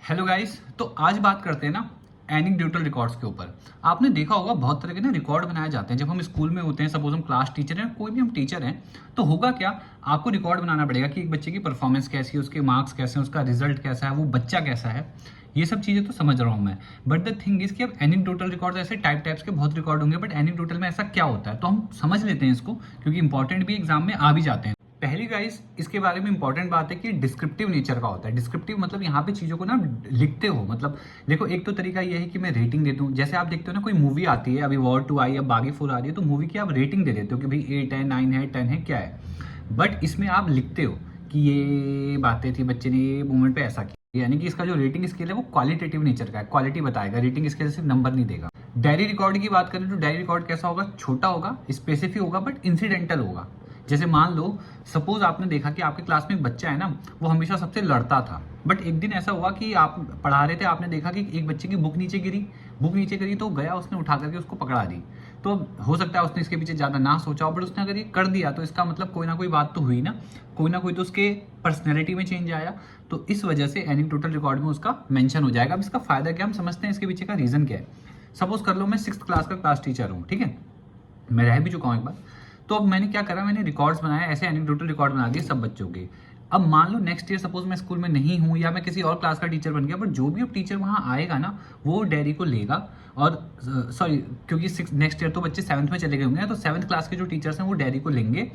Hello guys, तो आज बात करते हैं ना एनेक्डोटल रिकॉर्ड्स के ऊपर। आपने देखा होगा बहुत तरह के ना रिकॉर्ड बनाए जाते हैं जब हम स्कूल में होते हैं। सपोज हम क्लास टीचर हैं, कोई भी हम टीचर हैं, तो होगा क्या, आपको रिकॉर्ड बनाना पड़ेगा कि एक बच्चे की परफॉर्मेंस कैसी है, उसके मार्क्स कैसे हैं, उसका रिजल्ट कैसा है, वो बच्चा कैसा है। ये सब चीज़ें तो समझ रहा हूँ मैं, बट द थिंग इज कि अब एनेक्डोटल रिकॉर्ड ऐसे टाइप्स के बहुत रिकॉर्ड होंगे, बट एनेक्डोटल में ऐसा क्या होता है तो हम समझ लेते हैं इसको, क्योंकि इंपॉर्टेंट भी एग्जाम में आ भी जाते हैं। पहली गाइस इसके बारे में इंपॉर्टेंट बात है कि डिस्क्रिप्टिव नेचर का होता है। डिस्क्रिप्टिव मतलब यहाँ पे चीज़ों को ना लिखते हो। मतलब देखो, एक तो तरीका ये है कि मैं रेटिंग देता हूँ। जैसे आप देखते हो ना, कोई मूवी आती है, अभी वॉर 2 आई, अब बागी 4 आ रही है, तो मूवी की आप रेटिंग दे देते हो कि भाई 8 है, 9 है, 10 है, क्या है। बट इसमें आप लिखते हो कि ये बातें थी, बच्चे ने ये मोमेंट पे ऐसा किया, यानी कि इसका जो रेटिंग स्केल है वो क्वालिटेटिव नेचर का है, क्वालिटी बताएगा, रेटिंग स्केल से नंबर नहीं देगा। डायरी रिकॉर्ड की बात करें तो डायरी रिकॉर्ड कैसा होगा, छोटा होगा, स्पेसिफिक होगा, बट इंसिडेंटल होगा। जैसे मान लो, सपोज आपने देखा कि आपके क्लास में एक बच्चा है ना, वो हमेशा सबसे लड़ता था, बट एक दिन ऐसा हुआ कि आप पढ़ा रहे थे, आपने देखा कि एक बच्चे की बुक नीचे गिरी, तो गया, उसने उठा करके उसको पकड़ा दी। तो हो सकता है उसने इसके पीछे ज़्यादा ना सोचा हो, बट उसने अगर ये कर दिया तो इसका मतलब कोई ना कोई बात तो हुई ना कोई तो उसके पर्सनैलिटी में चेंज आया। तो इस वजह से एनेक्डोटल रिकॉर्ड में उसका मेंशन हो जाएगा। अब इसका फायदा क्या, हम समझते हैं इसके पीछे का रीज़न क्या है। सपोज कर लो मैं 6th क्लास का क्लास टीचर हूँ, ठीक है, मैं रह भी चुका हूँ एक बार। तो अब मैंने क्या करा, मैंने रिकॉर्ड्स बनाए, ऐसे एनेक्डोटल रिकॉर्ड बना दिए सब बच्चों के। अब मान लो नेक्स्ट ईयर सपोज मैं स्कूल में नहीं हूँ या मैं किसी और क्लास का टीचर बन गया, बट जो भी अब टीचर वहाँ आएगा ना, वो डायरी को लेगा। और सॉरी, क्योंकि नेक्स्ट ईयर तो बच्चे 7th में चले गए होंगे, तो 7th क्लास के जो टीचर्स हैं वो डायरी को लेंगे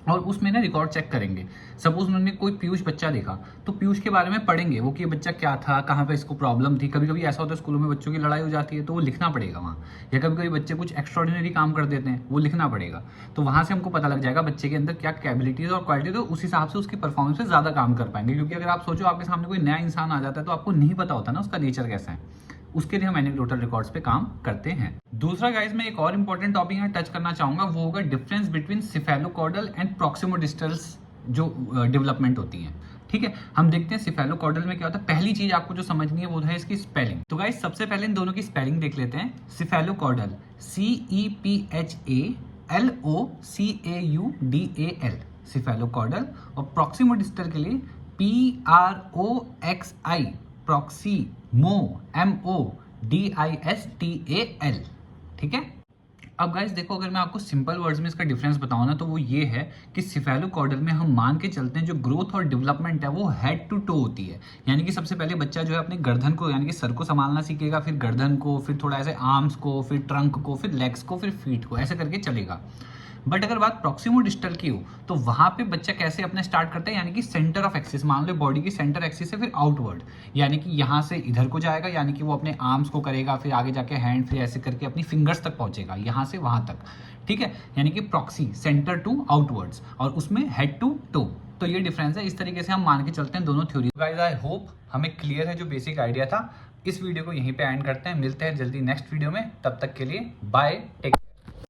और उसमें ना रिकॉर्ड चेक करेंगे। सपोज उन्होंने कोई पीयूष बच्चा देखा, तो पीयूष के बारे में पढ़ेंगे वो कि ये बच्चा क्या था, कहाँ पे इसको प्रॉब्लम थी। कभी कभी ऐसा होता है स्कूलों में बच्चों की लड़ाई हो जाती है, तो वो लिखना पड़ेगा वहाँ। या कभी कभी बच्चे कुछ एक्स्ट्रॉर्डिनरी काम कर देते हैं, वो लिखना पड़ेगा। तो वहाँ से हमको पता लग जाएगा बच्चे के अंदर क्या कैपेबिलिटीज और क्वालिटी, तो उस हिसाब से उसकी परफॉर्मेंस पे ज़्यादा काम कर पाएंगे। क्योंकि अगर आप सोचो आपके सामने कोई नया इंसान आ जाता है, तो आपको नहीं पता होता ना उसका नेचर कैसा है। उसके लिए हम एनेक्डोटल रिकॉर्ड्स पे काम करते हैं। दूसरा गाइस, मैं एक और इंपॉर्टेंट टॉपिक यहाँ टच करना चाहूंगा, वो होगा डिफरेंस बिटवीन सिफेलोकॉर्डल एंड प्रॉक्सिमोडिस्टल्स जो डेवलपमेंट होती हैं। ठीक है, हम देखते हैं सिफेलोकॉर्डल में क्या होता है। पहली चीज आपको जो समझनी है वो है इसकी स्पेलिंग। तो गाइस सबसे पहले इन दोनों की स्पेलिंग देख लेते हैं। सिफेलोकॉर्डल CEPHALOCAUDAL सिफेलोकॉर्डल, और प्रॉक्सिमोडिस्टल के लिए PROXI MODISTAL। ठीक है, अब गाइस देखो, अगर मैं आपको सिंपल वर्ड्स में इसका डिफरेंस बताऊं ना, तो वो ये है कि सिफेलोकॉर्डल में हम मान के चलते हैं जो ग्रोथ और डेवलपमेंट है वो हेड टू टो होती है। यानी कि सबसे पहले बच्चा जो है अपने गर्दन को, यानी कि सर को संभालना सीखेगा, फिर गर्दन को, फिर थोड़ा ऐसे आर्म्स को, फिर ट्रंक को, फिर लेग्स को, फिर फीट को, ऐसे करके चलेगा। बट अगर बात प्रॉक्सिमोडिस्टल की हो, तो वहां पे बच्चा कैसे अपने स्टार्ट करता है, यानी कि सेंटर ऑफ एक्सिस, मान लो बॉडी की सेंटर एक्सिस से फिर आउटवर्ड, यानी कि यहाँ से इधर को जाएगा, यानी कि वो अपने आर्म्स को करेगा, फिर आगे जाके हैंड, फिर ऐसे करके अपनी फिंगर्स तक पहुंचेगा, यहाँ से वहां तक। ठीक है, यानी कि प्रॉक्सी सेंटर टू आउटवर्ड्स, और उसमें हेड टू टो। तो ये डिफरेंस है, इस तरीके से हम मान के चलते हैं दोनों थ्योरी। गाइस आई होप हमें क्लियर है जो बेसिक आइडिया था। इस वीडियो को यहीं पे एंड करते हैं, मिलते हैं जल्दी नेक्स्ट वीडियो में, तब तक के लिए बाय, टेक।